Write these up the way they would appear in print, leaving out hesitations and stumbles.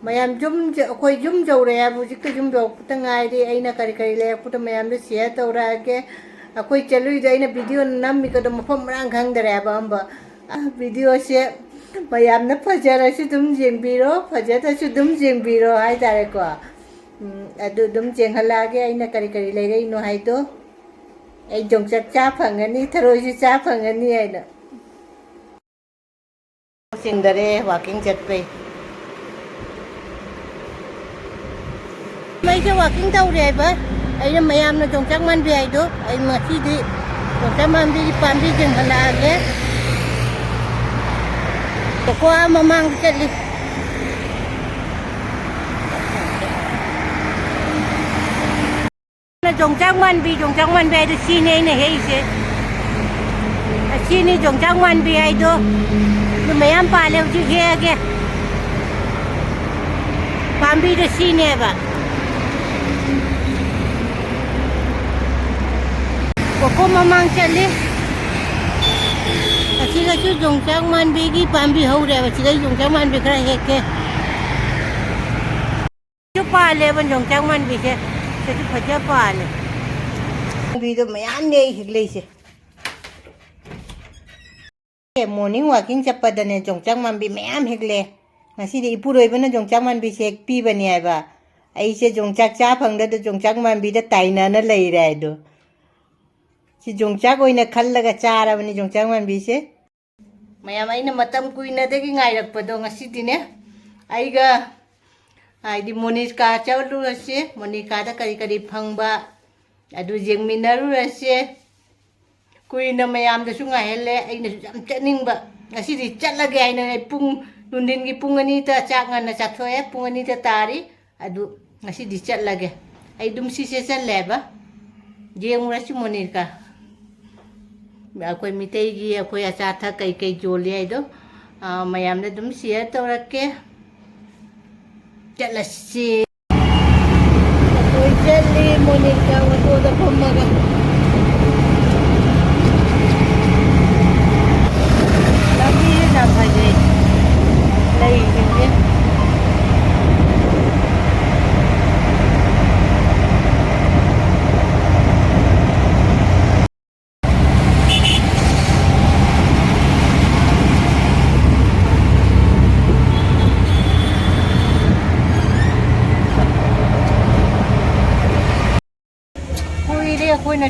ꯃꯌꯥꯝ ꯑꯩꯈꯣꯏ ꯌꯨꯝ ꯌꯧꯔꯦ ꯍꯥꯏꯕ ꯍꯧꯖꯤꯛꯇ ꯌꯨꯝ ꯌꯧꯔꯛꯄꯇ ꯉꯥꯏꯔꯤ ꯑꯩꯅ ꯀꯔꯤ ꯀꯔꯤ ꯂꯩꯔꯛꯄꯗꯣ ꯃꯌꯥꯝꯗ ꯁꯤꯌꯔ ꯇꯧꯔꯛꯑꯒꯦ ꯑꯩꯈꯣꯏ ꯆꯠꯂꯨꯏꯗꯣ ꯑꯩꯅ ꯚꯤꯗꯤꯑꯣ ꯅꯝꯃꯤꯀꯗꯣ ꯃꯐꯝ ꯃꯔꯥꯡ ꯈꯪꯗꯔꯦ ꯍꯥꯏꯕ ꯑꯝꯕ ꯚꯤꯗꯤꯑꯣꯁꯦ ꯃꯌꯥꯝꯅ ꯐꯖꯔꯁꯨ ꯑꯗꯨꯝ ꯌꯦꯡꯕꯤꯔꯣ ꯐꯖꯗ꯭ꯔꯁꯨ ꯑꯗꯨꯝ ꯌꯦꯡꯕꯤꯔꯣ ꯍꯥꯏꯇꯥꯔꯦꯀꯣ ꯑꯗꯨ ꯑꯗꯨꯝ ꯌꯦꯡꯍꯜꯂꯛꯑꯒꯦ ꯑꯩꯅ ꯀꯔꯤ ꯀꯔꯤ ꯂꯩꯔꯛꯏꯅꯣ ꯍꯥꯏꯗꯣ ꯑꯩ ꯌꯣꯡꯆꯥꯛ ꯆꯥ ꯐꯪꯒꯅꯤ ꯊꯔꯣꯏꯁꯨ ꯆꯥ ꯐꯪꯒꯅꯤ ꯍꯥꯏꯅ ꯆꯤꯡꯗꯔꯦ ꯋꯥꯛꯀꯤꯡ ꯆꯠꯄꯩ ꯃꯩꯁꯦ ꯋꯥꯛꯀꯤꯡ ꯇꯧꯔꯦ ꯍꯥꯏꯕ ꯑꯩꯅ ꯃꯌꯥꯝꯅ ꯌꯣꯡꯆꯥꯛ ꯃꯥꯟꯕꯤ ꯍꯥꯏꯗꯣ ꯑꯩ ꯉꯁꯤꯗꯤ ꯌꯣꯡꯆꯥꯛ ꯃꯥꯟꯕꯤꯒꯤ ꯄꯥꯝꯕꯤ ꯌꯦꯡꯍꯜꯂꯛꯑꯒꯦ ꯀꯣ ꯃꯃꯥꯡꯗ ꯆꯠꯂꯤ ꯌꯣꯡꯆꯥꯛ ꯃꯥꯟꯕꯤ ꯍꯥꯏꯗꯣ ꯁꯤꯅꯤ ꯑꯩꯅ ꯍꯦꯛꯏꯁꯦ ꯑꯁꯤꯅꯤ ꯌꯣꯡꯆꯥꯛ ꯃꯥꯟꯕꯤ ꯍꯥꯏꯗꯣ ꯑꯗꯨ ꯃꯌꯥꯝ ꯄꯥꯜꯂꯦ ꯍꯧꯖꯤꯛ ꯍꯦꯛꯑꯒꯦ ꯄꯥꯝꯕꯤꯗꯣ ꯁꯤꯅꯦꯕ ꯀꯣꯀꯣ ꯃꯃꯥꯡ ꯆꯠꯂꯤ ꯑꯁꯤꯒꯁꯨ ꯌꯣꯡꯆꯥꯛ ꯃꯥꯟꯕꯤꯒꯤ ꯄꯥꯝꯕꯤ ꯍꯧꯔꯦꯕ ꯁꯤꯗ ꯌꯣꯡꯆꯥꯛ ꯃꯥꯟꯕꯤ ꯈꯔ ꯍꯦꯛꯀꯦ पालेब जोंचाक मानबीसे सिसु फजा पाले बीदो मयाम ने हिगलेसे morning walking चप्पदने जोंचाक Manbi मयाम हिगले ngasi ipuroibana जोंचाक मानबीसे एक पीबने आइबा अइसे जोंचाक चा फंगदा जोंचाक मानबीदा ताइनाना लैरे आइदो सि जोंचाक ओइना खल्लगा चाराबनी जोंचाक मानबीसे मयाम आइना मतम कुइनादगी ngairapado ngasi dine aiga आइदि मोनिका चलुरसे मोनिकादा करी करी फंगबा अदु जेंगमिनरुरसे कुइना मयामदसु ngaihelle aina jam चनिंगबा ngasi चलगे आइना पुंग नुंदिनगी पुंग अनि ता चाक ngana चाथोए पुंग अनि ता तारी अदु ngasi चलगे ai dum sise चलेबा जेंगुरसु मोनिका अखोय मितेगी अखोय अचाथा कई कई जोले आइदो मयामने दुम शेयर तौरके चलसी चली मोनिका वतोदा फम्मगा लंबी ना भजे लई हिंगे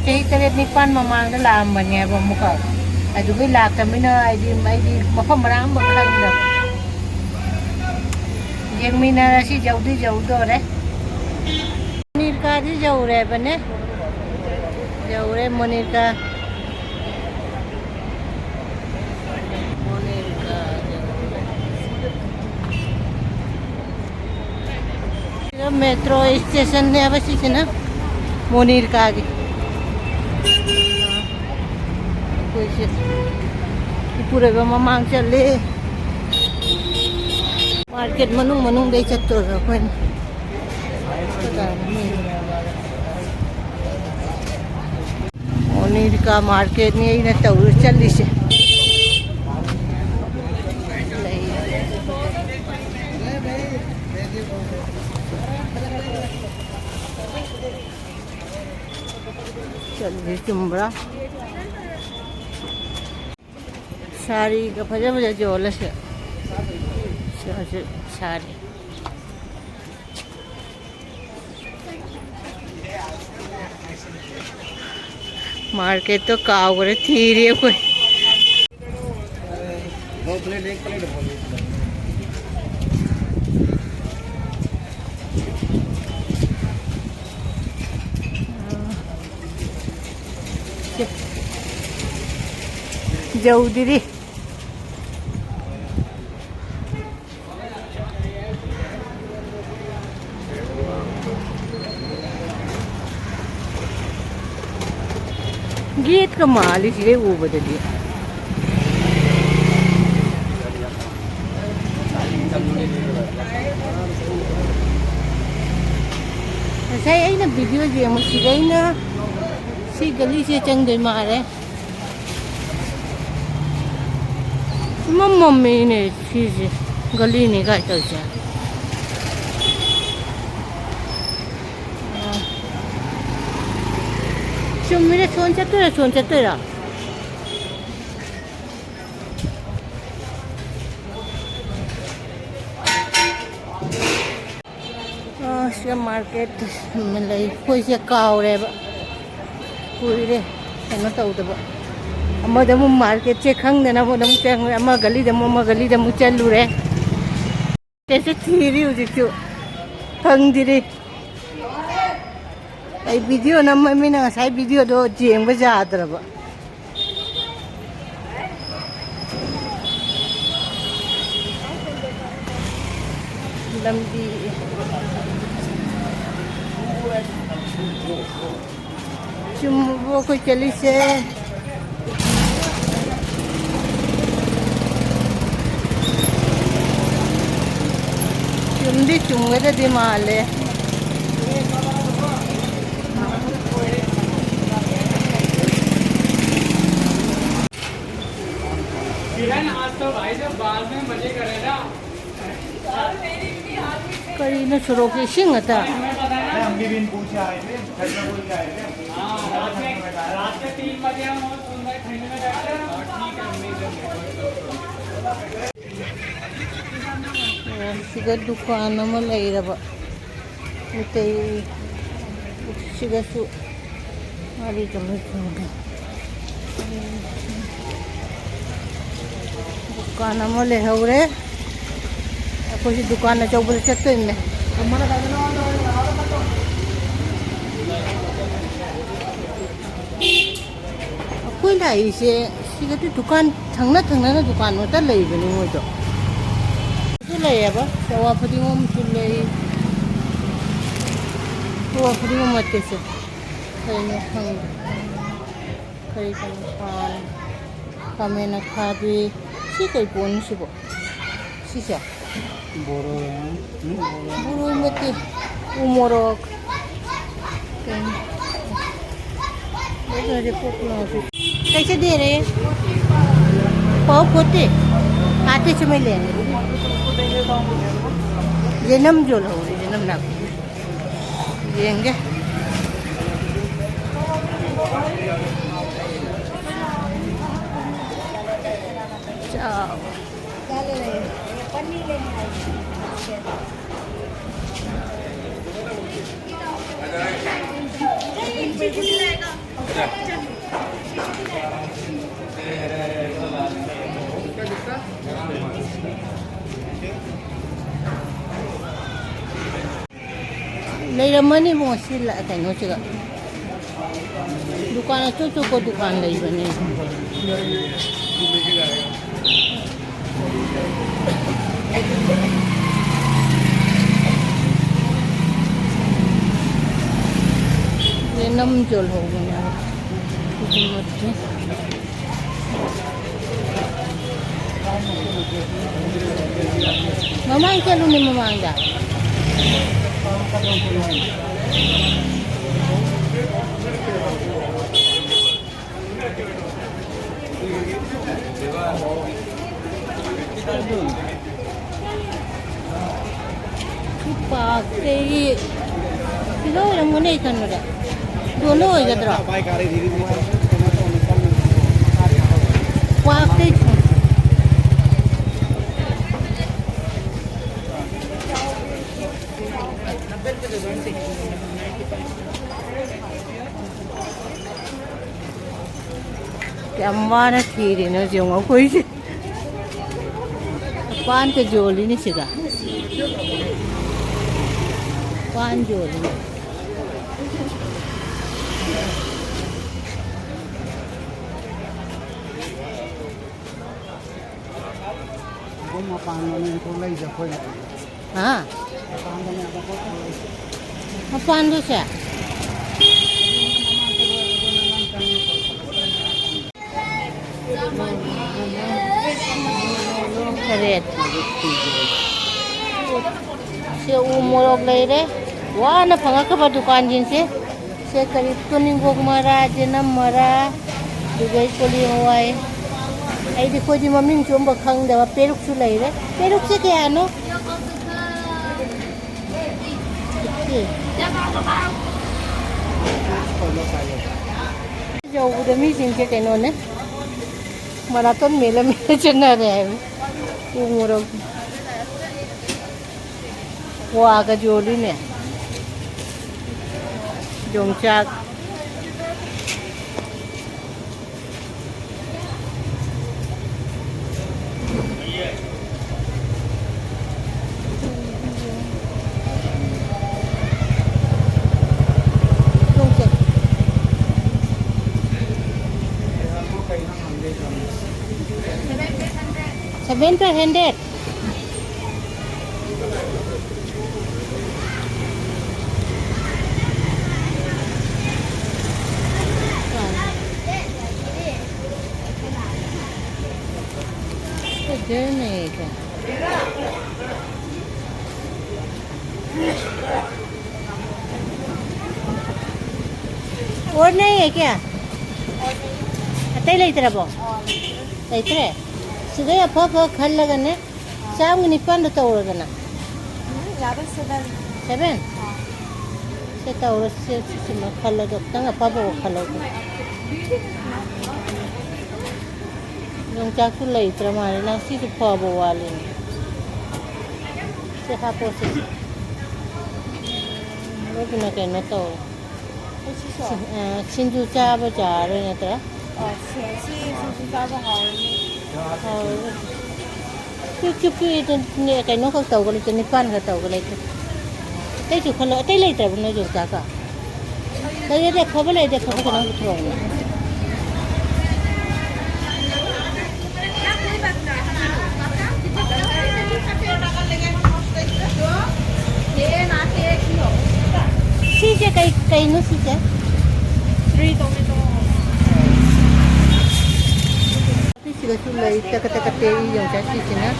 ꯆꯍꯤ 7-9 ꯃꯃꯥꯡꯗ ꯂꯥꯛꯑꯝꯕꯅꯦꯕ ꯑꯃꯨꯛꯀ ꯑꯗꯨꯒꯤ ꯂꯥꯛꯇꯃꯤꯅ ꯑꯩꯗꯤ ꯃꯐꯝ ꯃꯔꯥꯡ ꯑꯃ ꯈꯪꯗꯕ ꯌꯦꯡꯃꯤꯟꯅꯔꯁꯤ ꯌꯧꯗꯤ ꯌꯧꯗꯣꯔꯦ ꯃꯣꯅꯤꯀꯥꯗꯤ ꯌꯧꯔꯦꯕꯅꯦ ꯌꯧꯔꯦ ꯃꯣꯅꯤꯀꯥ मेट्रो स्टेशन ने अब सिना मोनिकागी पूरे ममांग चले मार्केट मनुंग मनुंग दे चत्तो रखन मोनिका मार्केट ने इना तौर चली से चलिए चुम्बड़ा साड़ी का फजा फजा जोल से साड़ी मार्केट तो कावरे थी रही है कोई जौदरी गीत का माल इसलिए वो बदलिए ऐसा ही ना वीडियो जो मुझे ना सी गली से चंगे मारे मम्मी ने चीज़ गली नहीं काट चुम्मीरे सोन चतुरा मार्केट में लई कोई से कावरे कुरे कनो तौदबा अमदमु मार्केट से खंगदना मोदमु चंग अमा गली चलुरे तेसे थीरी हुजिकु फंगदिरी आई वीडियो नम्मीना ngasai वीडियो दो जेंग जाद्रबा लंबी वो कोई चली से चुम्बी चुंगे दिमाग है आज तो भाई जब बाद में मजे करे ना करी न शुरू की सिंह था हम भी बिन पूछे आए थे घर में बोल के आए थे रात के 3 बजे हम और सुंदर ठंड में बैठे हैं सिगर दुकान में लगी रहा उते सिगर सु मारी चलो दुकान में ले हवरे कुछ दुकान चौबल चतुन में कोई लाई से सिगती दुकान थंगना दुकान में तल लई बनी हो तो लई है बा सवा फटी में चुल लई सवा फटी में मत से कई न खंग कई पान कमे न खाबी सी कई पोन सिबो सिसा बोरो मत उमरक कैसे दे रहे पाव पोते आते समय लेंगे जन्म जो लो जन्म ना लेंगे चाओ लेरमनी मोसी ला कनो चिगा दुकान चो को दुकान लई बने ये नम जोल हो गया ममा क्या लूने ममा आंगा पाके किलो रंगने इतना रे दोनों हो जाता पाके Amana kiri na siya koy si pan ke joli ni siya pan joli ha pan do siya red से उमरक ले रे वहाँ ना फंगा कब दुकान जिनसे से करीब तो निगोग मरा जन्म मरा दुबई कोली हुआ है ऐ देखो जी मम्मी चुम बखंग दवा पेरुक सु ले रे पेरुक से क्या है नो 여우도 미신게 되노네. 마라톤 밀어 전화래. 우무로. 와가 조리네. 종착. 종착. 700. Dönüyor. और नहीं है क्या? अतः ले इधर बो। ले इधर है। सुबह आप खल लगने शाम को निपान तो तोड़ देना। ज़्यादा 7 से तोड़ से खल लगा तंग आप वो खल लगा yung jackul lay tramare lang si pa bo wali se ha po se lo na ke no to sinju cha ba ja re na ta 前期是比较不好的。 chu ne ke no ka to ko le ni pan ka to ko le te chu khalo te le ta no jo ka ka te ye de khob le de khob ko no thro Sija kay no sija. 3 tomato. Sija sulay takate yung kasi sina.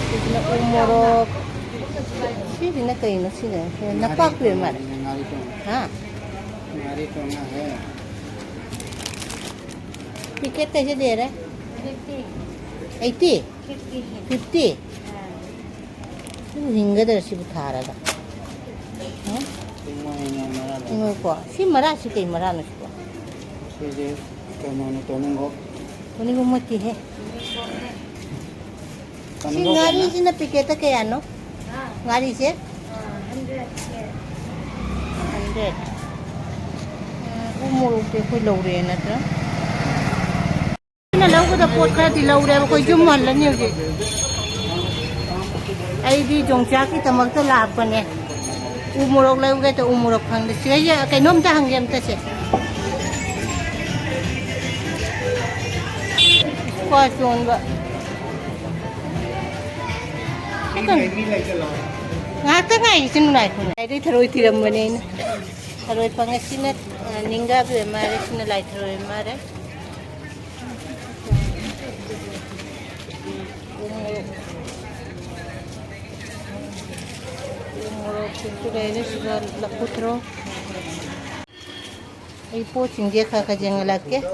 Sina umorok. Sija na kay no sina. Napakwe mar. Ha. Narito nga hai. Tiket कैसे दे रहा है? 80. 50. हिंगा दर्शी बुखा रहा था. हाँ? Ingo ko. Si mara si kay mara no siya. Sige, tonong ho. Kuni mo mati he. Si ngari si na piketa kay ano? Ngari siya? 100. Umuro ke ko lawre na ta. Na lang ko da pot ka di lawre ko jumal la niyo. Ay di jongcha ki tamag to lab pa ne. Umurok lang ugat umurok hang de siya kay nom ta hang yam ta se kwa chon ba ngata ngai sin nai ko ai de throi tiram bane na throi pangasinat ninga be mare sin lai throi mare Kultura ini sudah lakutro. Ipo cingje kaka jangan laki.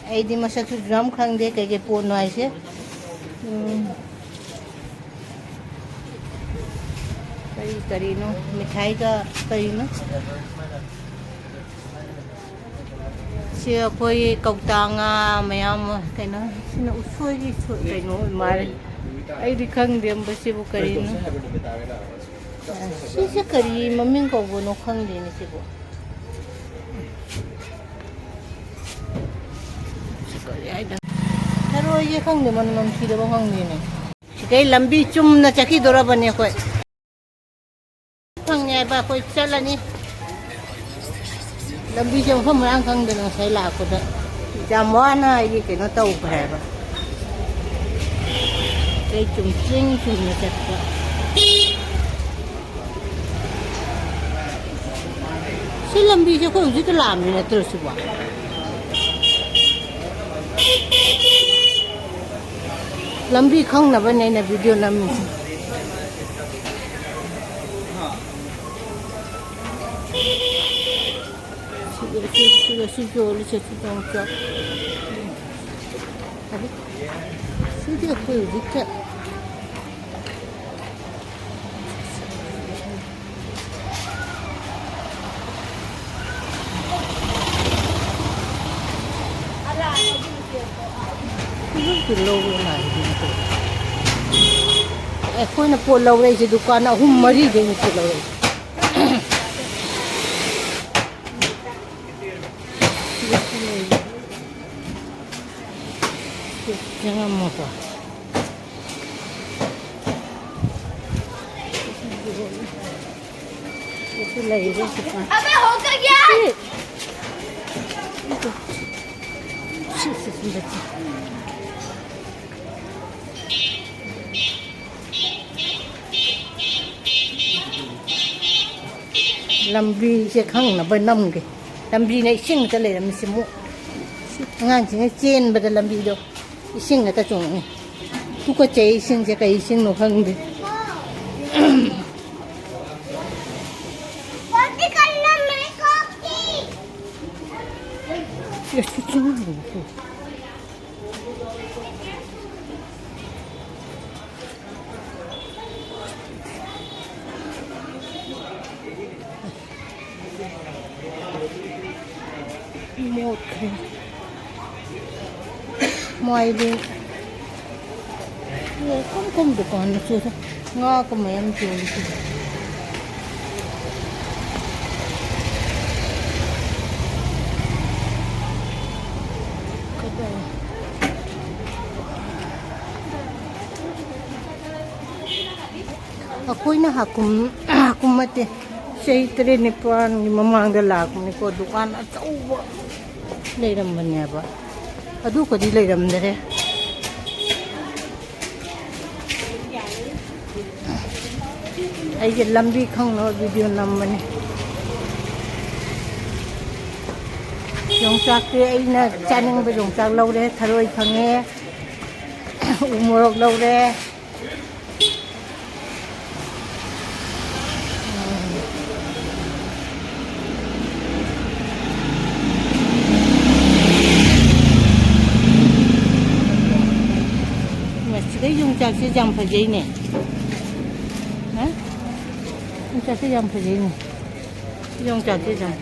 Di masa tu drum kang dia kayak po noise. Kari no, mithai ka kari no. Siya koi kautanga mayam kaya na sina usoi di kaya no mare. Di kang dia basi bu kari no. Siya kari maming ko no kang din si bu. Pero ye kang din man nam sila ba kang din eh. Kay lambi chum na chaki dora ba niya ko. Kang niya ba ko chala ni. Lambi chum ko man kang din ang sai la ko da. Jamwa na ye ke no tau pa ba. Kay chum na chaka. Si lambi siya ko dito lamin na terus ba. Lambi không na ba na video namin. Sige, ulit ang chak. Sige ko dito. Kilo लाइदी अखोन पोल लौरे दुकान अहम मरी गई लौरे अबे होकर क्या लंबी से खंग नमगे लंबी ने इसिंग त लेरम Simu ngang chính trên bờ làm gì đâu, sinh người ta trồng này, tu có chế sinh sẽ cái sinh nó không đi. Một mọi đi không được còn chưa thôi ngon của mày em chịu aku ini aku mati saya teri nipuan di memang dah aku ni kau dukan atau leh ramanya apa aduh kau di leh ram deh ai lambi khang no video nam mani yongchak ke ai na chaneng ba yongchak lau de tharoi khange umorok lau de cái dùng chạc sẽ dòng phải gì nè hả dùng chạc sẽ dòng phải gì nè dùng chạc sẽ dòng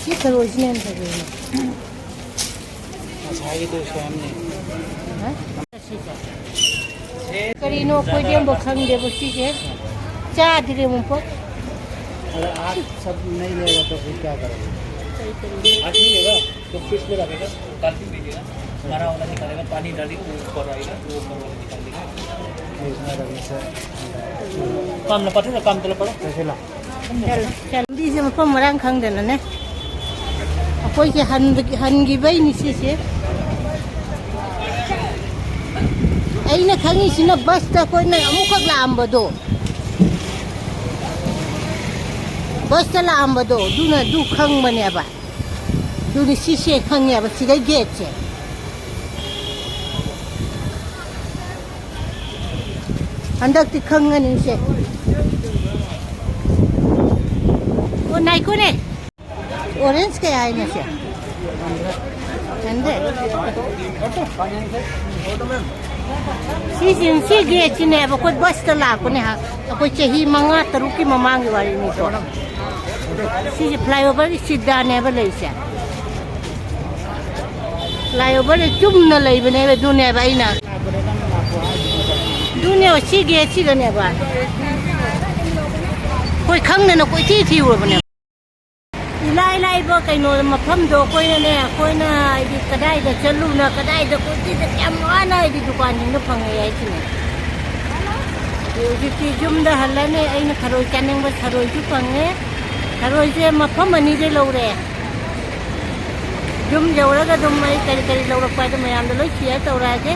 chiếc cà rốt nên phải gì अच्छा ये तो शाम ने hả cái nó coi điểm bậc khang để bậc chi hết cha thì điểm một chút अगर आज सब नहीं लेगा तो फिर क्या करेंगे आज नहीं लेगा तो फ्रिज में रखेगा कल भी भेजेगा हमारा वाला निकालेगा पानी डालेगा वो ऊपर आएगा वो ऊपर वाला निकाल देगा काम ना पड़े काम चला पड़ा कैसे ला चल चल đi xem mà không mà đang khang để nè कोई के हन की भाई निसी से आई ना खंगी सिना बस ता कोई ना अमुक लाम बदो बस ता लाम बदो दूना दू खंग बने बा दूनी शीशे खंग या बस सीधा गेट से अंदर ती खंग नहीं से वो नहीं को ने ऑरेंज के आए ना से अंदर सी गेट ने अब कोई बस ता ला को ने हा कोई चाहिए मंगा तरुक की ममांग वाली नहीं तो सी फ्लाईओवर सीधा ने बले से फ्लाईओवर चुम न लई बने दुनिया भाई ना दुनिया सी गेट सी ने बा कोई खंग ने कोई थी वो बने लाई लाई बो कइनो मफम दो कोई ने कोई ना इदी कदाई द चलू ना कदाई द कोई द क्या माना इदी दुकान न फंगे आई थी ये की जुम द हल्ला ने आई न खरोई चनेंग बस खरोई जु फंगे खरोई से मफम अनि दे लौरे जुम जौरा ग दुम आई करी करी लौरा पाय तो मयाम द लो चिया तौरा जे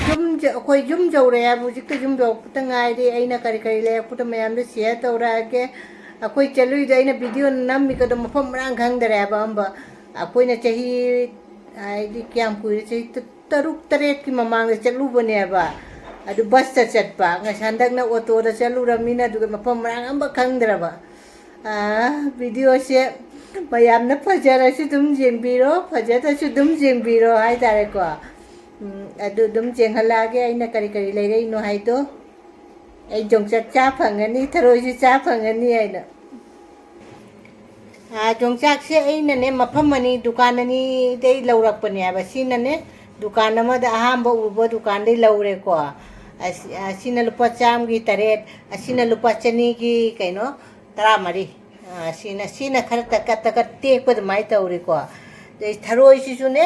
जुम कोई जुम जौरे अब जिक जुम जौ तंगाई दे आई न करी करी ले पुत मयाम द चिया तौरा के अकोई चलुई जाइना वीडियो नम्मी कद मफम रांग खंगदरे अब अकोई न चाही आईदी क्याम कुई चाही तरुक तरेट की ममांग चलू बने अब बस चटपा संदक न ऑटो द चलू रमीना मफम रांग अब खंगदरबा वीडियो से मयाम न फजरसु दुम जेंबिरो फजरसु दुम जेंबिरो हाय तारे को दुम जेंहलागे आइना करी करी लेरे नो हाय तो ai dùng cha cha phần anh đi thôi chứ cha phần anh đi này nè ꯌꯣꯡꯆꯥꯛ ꯁꯦ ꯑꯩꯅꯅꯦ ꯃꯐꯝ ꯑꯅꯤ ꯗꯨꯀꯥꯟ ꯑꯅꯤꯗꯩ ꯂꯧꯔꯛꯄꯅꯦ ꯍꯥꯏꯕ ꯁꯤꯅꯅꯦ ꯗꯨꯀꯥꯟ ꯑꯃꯗ ꯑꯍꯥꯟꯕ ꯎꯕ ꯗꯨꯀꯥꯟꯗꯩ ꯂꯧꯔꯦꯀꯣ ꯑꯁꯤꯅ ꯂꯨꯄꯥ ꯆꯥꯝꯃꯒꯤ 7 ꯑꯁꯤꯅ ꯂꯨꯄꯥ 200ꯒꯤ ꯀꯩꯅꯣ 14 sina khara taka tek pad mai tauri ko de tharoi si sune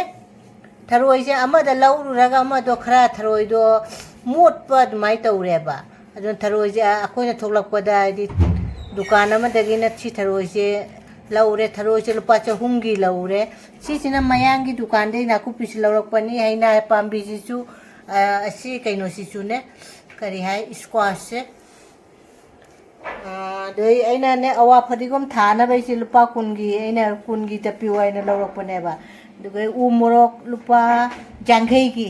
tharoi se ama da lauru raga ama do khara tharoi do mot pad mai taure ba adon tharoi je akoina thoklak pada di dukan ama dagi na chi tharoi se laure tharoi se lupa cha humgi laure si sina mayangi dukan de na ku pis laurak pani haina pambi ji su asi kaino si sune kari hai squash se dei aina ne awa phadigom thana bai si lupa kungi aina kungi ta piwa aina laurak pane ba dugai umorok lupa janghei ki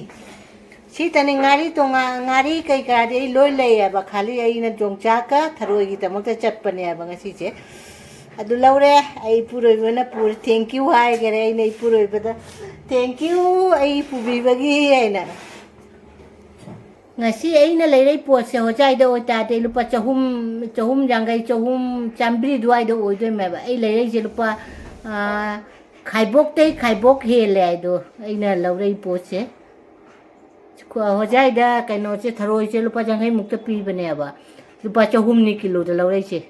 si tani ngari to ngari kai ka de loi lei ba khali aina jongcha ka tharoi gi tamak ta chat pane ba ngasi che adu laure ai puroi bana pur thank you hai gere aina puroi bada thank you ai pubi bagi aina ngasi aina leirai pot se hojai da ota te lupa chahum jangai chahum chambri duai do oi do me ba ai leirai je lupa khaibok te khaibok he le ai do aina laurai pot se ko hojai da kaino che tharoi che lupa jangai mukta pi bane ba lupa chahum ni kilo da laurai che